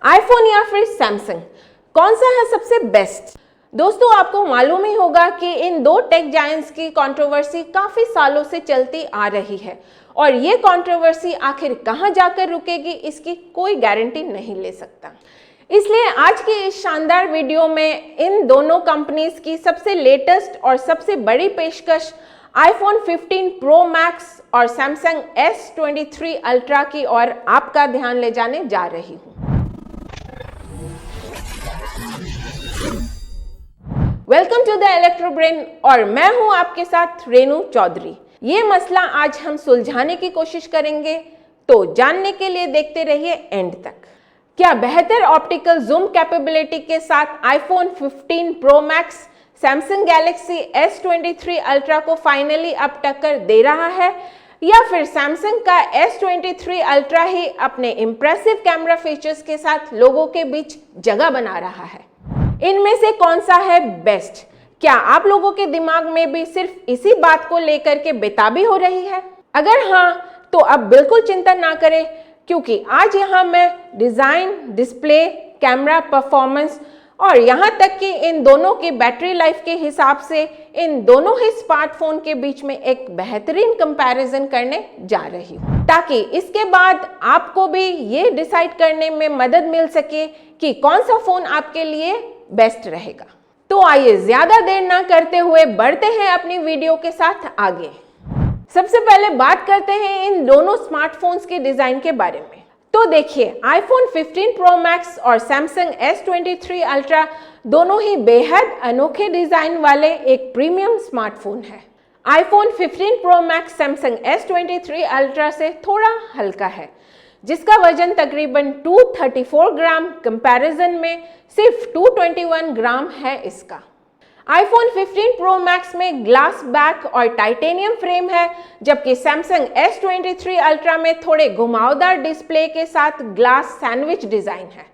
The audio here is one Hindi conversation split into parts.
आईफोन या फिर सैमसंग, कौन सा है सबसे बेस्ट? दोस्तों, आपको मालूम ही होगा कि इन दो टेक जायंट्स की कंट्रोवर्सी काफी सालों से चलती आ रही है और ये कंट्रोवर्सी आखिर कहां जाकर रुकेगी इसकी कोई गारंटी नहीं ले सकता। इसलिए आज की इस शानदार वीडियो में इन दोनों कंपनीज की सबसे लेटेस्ट और सबसे बड़ी पेशकश आईफोन 15 प्रो मैक्स और सैमसंग S23 अल्ट्रा की ओर आपका ध्यान ले जाने जा रही हूं। Welcome to the electro brain और मैं हूं आपके साथ रेनू चौधरी। ये मसला आज हम सुलझाने की कोशिश करेंगे, तो जानने के लिए देखते रहिए एंड तक। क्या बेहतर ऑप्टिकल जूम कैपेबिलिटी के साथ iPhone 15 pro max Samsung Galaxy S23 ultra को फाइनली अब टक्कर दे रहा है, या फिर सैमसंग का S23 अल्ट्रा ही अपने इंप्रेसिव कैमरा फीचर्स के साथ लोगों के बीच जगह बना रहा है? इनमें से कौन सा है बेस्ट? क्या आप लोगों के दिमाग में भी सिर्फ इसी बात को लेकर के बेताबी हो रही है? अगर हाँ, तो अब बिल्कुल चिंता ना करें, क्योंकि आज यहाँ मैं डिजाइन, डिस्प्ले, कैमरा परफॉर्मेंस और यहाँ तक कि इन दोनों की बैटरी लाइफ के हिसाब से इन दोनों ही स्मार्टफोन के बीच में एक बेहतरीन कंपैरिजन करने जा रही हूँ, ताकि इसके बाद आपको भी ये डिसाइड करने में मदद मिल सके कि कौन सा फोन आपके लिए बेस्ट रहेगा। तो आइए ज्यादा देर ना करते हुए बढ़ते हैं अपनी वीडियो के साथ आगे। सबसे पहले बात करते हैं इन दोनों स्मार्टफोन्स के डिजाइन के बारे में। तो देखिए, आईफोन 15 प्रो मैक्स और सैमसंग S23 अल्ट्रा दोनों ही बेहद अनोखे डिजाइन वाले एक प्रीमियम स्मार्टफोन है। IPhone 15 pro max Samsung S23 ultra से थोड़ा हल्का है, जिसका वजन तकरीबन 234 ग्राम, कंपैरिजन में सिर्फ 221 ग्राम है इसका। आईफोन 15 प्रो मैक्स में ग्लास बैक और टाइटेनियम फ्रेम है, जबकि सैमसंग S23 अल्ट्रा में थोड़े घुमावदार डिस्प्ले के साथ ग्लास सैंडविच डिजाइन है।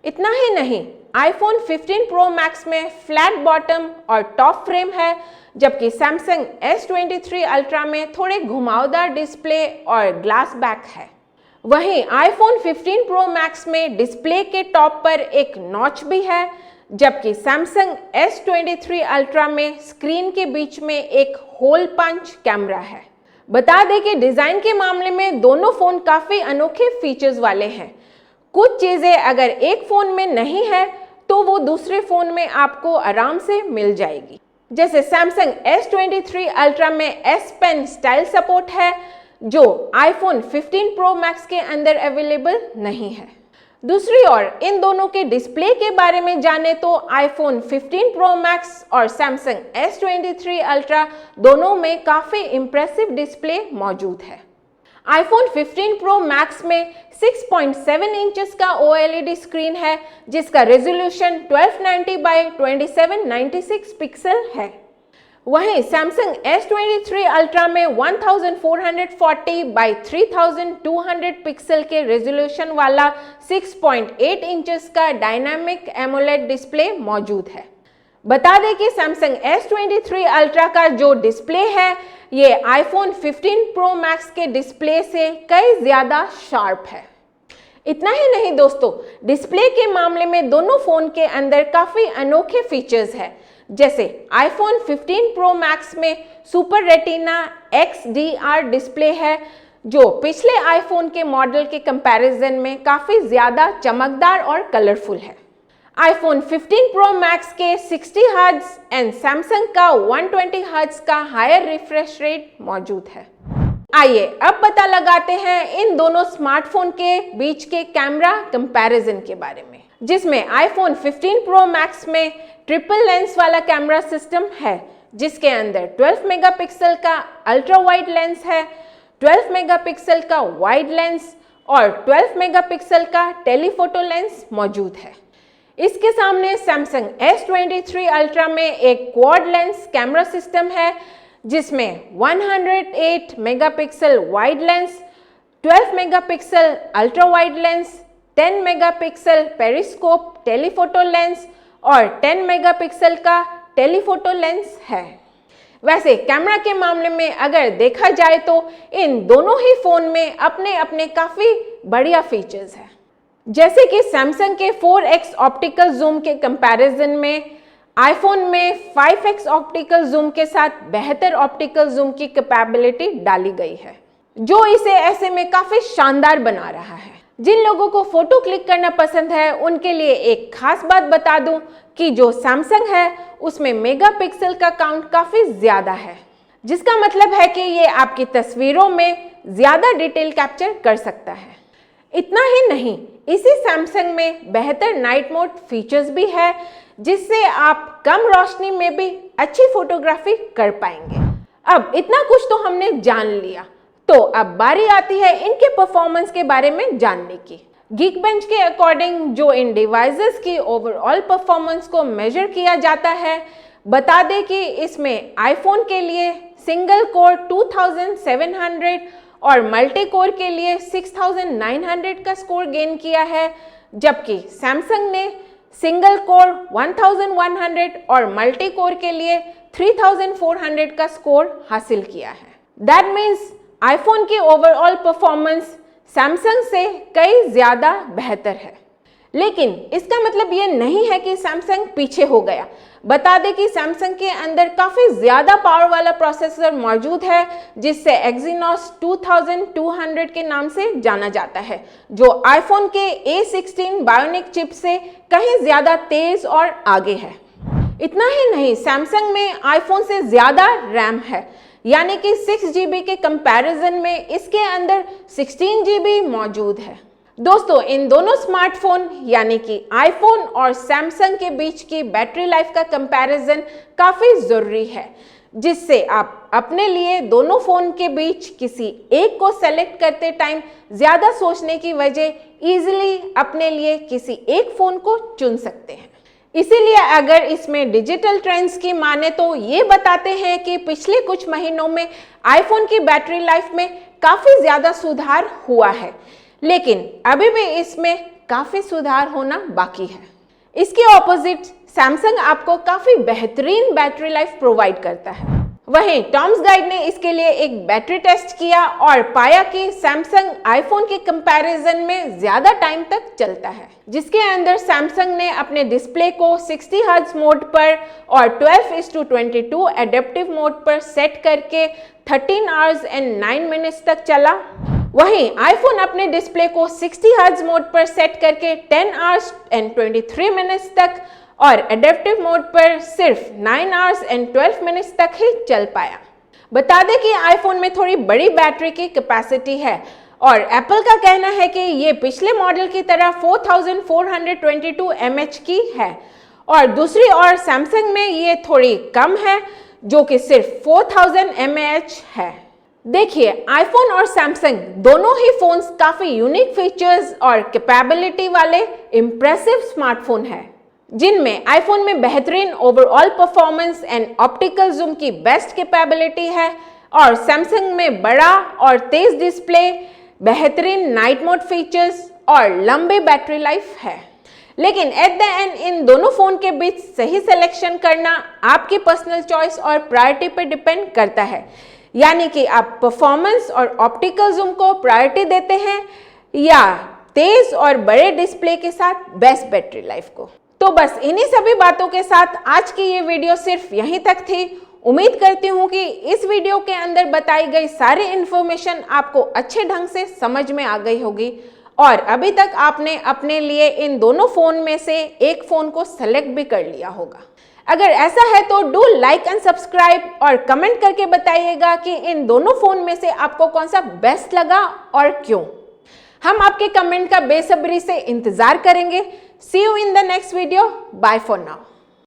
इतना ही नहीं, आईफोन 15 प्रो मैक्स में फ्लैट बॉटम और टॉप फ्रेम है, जबकि सैमसंग S23 अल्ट्रा में थोड़े घुमावदार डिस्प्ले और ग्लास बैक है। वहीं आईफोन 15 प्रो मैक्स में डिस्प्ले के टॉप पर एक नॉच भी है, जबकि सैमसंग S23 अल्ट्रा में स्क्रीन के बीच में एक होल पंच कैमरा है। बता दें कि डिजाइन के मामले में दोनों फोन काफी अनोखे फीचर्स वाले हैं। कुछ चीजें अगर एक फोन में नहीं है तो वो दूसरे फोन में आपको आराम से मिल जाएगी। जैसे सैमसंग S23 अल्ट्रा में S Pen स्टाइल सपोर्ट है, जो आईफोन 15 प्रो मैक्स के अंदर अवेलेबल नहीं है। दूसरी ओर इन दोनों के डिस्प्ले के बारे में जाने तो आईफोन 15 प्रो मैक्स और सैमसंग S23 अल्ट्रा दोनों में काफी इंप्रेसिव डिस्प्ले मौजूद है। आईफोन 15 प्रो मैक्स में 6.7 इंचेस का OLED स्क्रीन है, जिसका रेजोल्यूशन 1290 बाय 2796 पिक्सल है। वहीं सैमसंग S23 अल्ट्रा में 1440 बाय 3200 पिक्सल के रेजोल्यूशन वाला 6.8 इंचेस का डायनामिक एमोलेड डिस्प्ले मौजूद है। बता दें कि सैमसंग S23 अल्ट्रा का जो डिस्प्ले है, ये आईफोन 15 प्रो मैक्स के डिस्प्ले से कई ज्यादा शार्प है। इतना ही नहीं दोस्तों, डिस्प्ले के मामले में दोनों फोन के अंदर काफी अनोखे फीचर्स है। जैसे आईफोन 15 प्रो मैक्स में सुपर रेटिना XDR डिस्प्ले है, जो पिछले आईफोन के मॉडल के कंपैरिजन में काफी ज्यादा चमकदार और कलरफुल है। आईफोन 15 प्रो मैक्स के 60 हर्ट्ज एंड सैमसंग का 120 हर्ट्ज का हायर रिफ्रेश रेट मौजूद है। आइए अब पता लगाते हैं इन दोनों स्मार्टफोन के बीच के कैमरा कंपैरिजन के बारे में, जिसमें आईफोन 15 प्रो मैक्स में ट्रिपल लेंस वाला कैमरा सिस्टम है, जिसके अंदर 12 मेगापिक्सल का अल्ट्रा वाइड लेंस है, 12 मेगापिक्सल का वाइड लेंस और 12 मेगापिक्सल का टेलीफोटो लेंस मौजूद है। इसके सामने सैमसंग S23 अल्ट्रा में एक क्वाड लेंस कैमरा सिस्टम है, जिसमें 108 megapixel wide lens, 12 megapixel ultra wide lens, 10 megapixel periscope telephoto lens और 10 मेगापिक्सल का टेलीफोटो लेंस है। वैसे कैमरा के मामले में अगर देखा जाए तो इन दोनों ही फोन में अपने अपने काफी बढ़िया फीचर्स हैं। जैसे कि सैमसंग के 4x ऑप्टिकल जूम के कंपैरिजन में आईफोन में 5x ऑप्टिकल जूम के साथ बेहतर ऑप्टिकल जूम की कैपेबिलिटी डाली गई है, जो इसे ऐसे में काफी शानदार बना रहा है। जिन लोगों को फोटो क्लिक करना पसंद है उनके लिए एक खास बात बता दूं कि जो सैमसंग है उसमें मेगापिक्सल का काउंट काफी ज्यादा है, जिसका मतलब है कि ये आपकी तस्वीरों में ज्यादा डिटेल कैप्चर कर सकता है। इतना ही नहीं, इसी सैमसंग में बेहतर नाइट मोड फीचर्स भी है, जिससे आप कम रोशनी में भी अच्छी फोटोग्राफी कर पाएंगे। अब इतना कुछ तो हमने जान लिया, तो अब बारी आती है इनके परफॉर्मेंस के बारे में जानने की। Geekbench के अकॉर्डिंग जो इन डिवाइसेस की ओवरऑल परफॉर्मेंस को मेजर किया जाता है, बता दें कि इसमें आईफोन के लिए सिंगल कोर 2700 और मल्टी कोर के लिए 6900 का स्कोर गेन किया है, जबकि सैमसंग ने सिंगल कोर 1100 और मल्टी कोर के लिए 3400 का स्कोर हासिल किया है। दैट मीन्स आईफोन की ओवरऑल परफॉर्मेंस सैमसंग से कई ज्यादा बेहतर है। लेकिन इसका मतलब ये नहीं है कि सैमसंग पीछे हो गया। बता दें कि सैमसंग के अंदर काफी ज्यादा पावर वाला प्रोसेसर मौजूद है, जिससे Exynos 2200 के नाम से जाना जाता है, जो आईफोन के A16 बायोनिक चिप से कहीं ज्यादा तेज और आगे है। इतना ही नहीं, सैमसंग में आईफोन से ज्यादा रैम है, यानी कि 6 GB के कंपैरिजन में इसके अंदर 16 GB मौजूद है। दोस्तों, इन दोनों स्मार्टफोन यानी कि आईफोन और सैमसंग के बीच की बैटरी लाइफ का कंपैरिजन काफी जरूरी है, जिससे आप अपने लिए दोनों फोन के बीच किसी एक को सेलेक्ट करते टाइम ज्यादा सोचने की वजह इजीली अपने लिए किसी एक फोन को चुन सकते हैं। इसीलिए अगर इसमें डिजिटल ट्रेंड्स की माने तो ये बताते हैं कि पिछले कुछ महीनों में आईफोन की बैटरी लाइफ में काफी ज्यादा सुधार हुआ है, लेकिन अभी भी इसमें काफी सुधार होना बाकी है। इसके ऑपोजिट सैमसंग आपको काफी बेहतरीन बैटरी लाइफ प्रोवाइड करता है। वहीं टॉम्स गाइड ने इसके लिए एक बैटरी टेस्ट किया और पाया कि सैमसंग आईफोन के कंपैरिजन में ज्यादा टाइम तक चलता है, जिसके अंदर सैमसंग ने अपने डिस्प्ले को 60 हर्ट्ज मोड पर और 12:22 एडेप्टिव मोड पर सेट करके 13 आवर्स एंड 9 मिनट्स तक चला। वहीं आईफोन अपने डिस्प्ले को 60 हर्ट्ज मोड पर सेट करके 10 आवर्स एंड 23 मिनट्स तक और एडेप्टिव मोड पर सिर्फ 9 आवर्स एंड 12 मिनट्स तक ही चल पाया। बता दें कि आईफोन में थोड़ी बड़ी बैटरी की कैपेसिटी है और एप्पल का कहना है कि ये पिछले मॉडल की तरह 4422 mAh की है, और दूसरी ओर सैमसंग में ये थोड़ी कम है, जो कि सिर्फ 4000 mAh है। देखिए, आईफोन और सैमसंग दोनों ही फोन्स काफी यूनिक फीचर्स और कैपेबिलिटी वाले इंप्रेसिव स्मार्टफोन है, जिनमें आईफोन में बेहतरीन overall performance and optical zoom की बेस्ट कैपेबिलिटी है और सैमसंग में बड़ा और तेज डिस्प्ले, बेहतरीन नाइट मोड फीचर्स और लंबी बैटरी लाइफ है। लेकिन एट द एंड इन दोनों फोन के बीच सही सिलेक्शन करना आपकी पर्सनल चॉइस और प्रायोरिटी पर डिपेंड करता है, यानी कि आप परफॉर्मेंस और ऑप्टिकल जूम को प्रायोरिटी देते हैं या तेज और बड़े डिस्प्ले के साथ बेस्ट बैटरी लाइफ को। तो बस इन्हीं सभी बातों के साथ आज की ये वीडियो सिर्फ यहीं तक थी। उम्मीद करती हूँ कि इस वीडियो के अंदर बताई गई सारी इन्फॉर्मेशन आपको अच्छे ढंग से समझ में आ गई होगी और अभी तक आपने अपने लिए इन दोनों फोन में से एक फोन को सेलेक्ट भी कर लिया होगा। अगर ऐसा है तो डू लाइक एंड सब्सक्राइब और कमेंट करके बताइएगा कि इन दोनों फोन में से आपको कौन सा बेस्ट लगा और क्यों। हम आपके कमेंट का बेसब्री से इंतजार करेंगे। See you in the next video. Bye for now.